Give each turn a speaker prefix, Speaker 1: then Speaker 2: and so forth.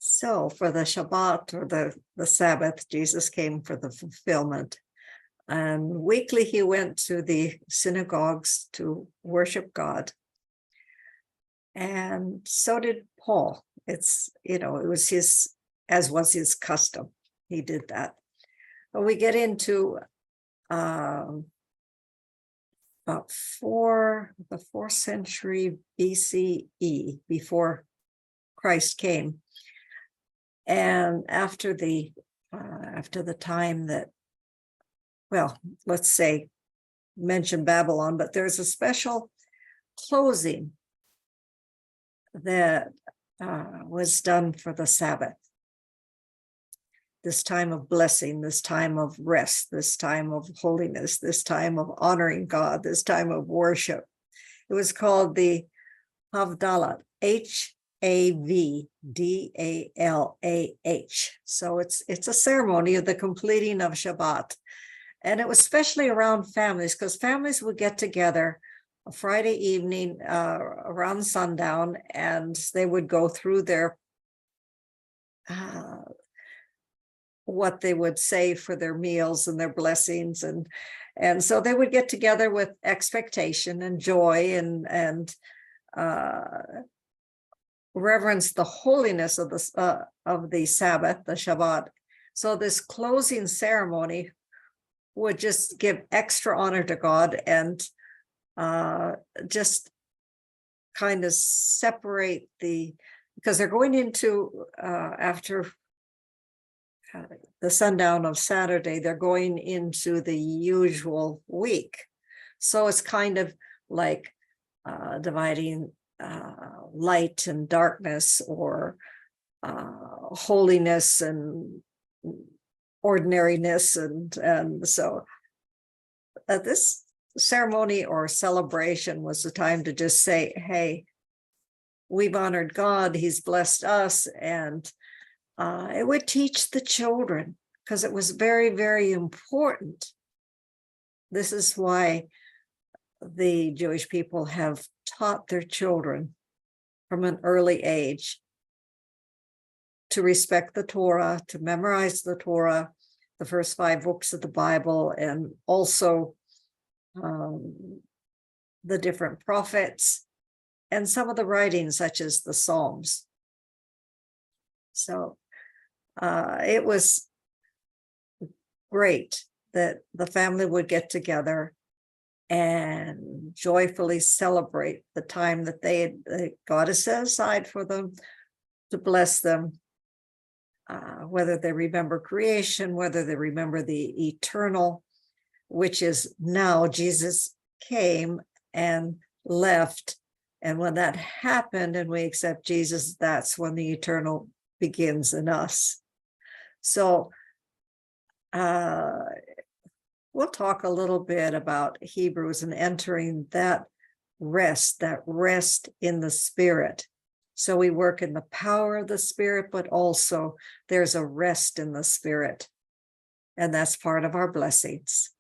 Speaker 1: So for the Shabbat or the Sabbath, Jesus came for the fulfillment. And weekly he went to the synagogues to worship God. And so did Paul. It was as was his custom. He did that. But we get into about the 4th century BCE, before Christ came. And after the time that, well, let's say, mention Babylon, but there's a special closing that was done for the Sabbath. This time of blessing, this time of rest, this time of holiness, this time of honoring God, this time of worship. It was called the Havdalah, Havdalah. So it's a ceremony of the completing of Shabbat. And it was especially around families, because families would get together a Friday evening around sundown, and they would go through their what they would say for their meals and their blessings, and so they would get together with expectation and joy and reverence the holiness of the Sabbath, the Shabbat. So this closing ceremony would just give extra honor to God and just kind of separate because they're going into after the sundown of Saturday, they're going into the usual week. So it's kind of like dividing light and darkness, or holiness and ordinariness, and so this ceremony or celebration was the time to just say, hey, we've honored God, he's blessed us. And it would teach the children, because it was very, very important. This is why the Jewish people have taught their children from an early age to respect the Torah, to memorize the Torah, the first 5 books of the Bible, and also the different prophets and some of the writings, such as the Psalms. So it was great that the family would get together and joyfully celebrate the time that God has set aside for them to bless them, whether they remember creation, whether they remember the eternal, which is now Jesus came and left. And when that happened and we accept Jesus, that's when the eternal begins in us. So we'll talk a little bit about Hebrews and entering that rest in the Spirit. So we work in the power of the Spirit, but also there's a rest in the Spirit. And that's part of our blessings.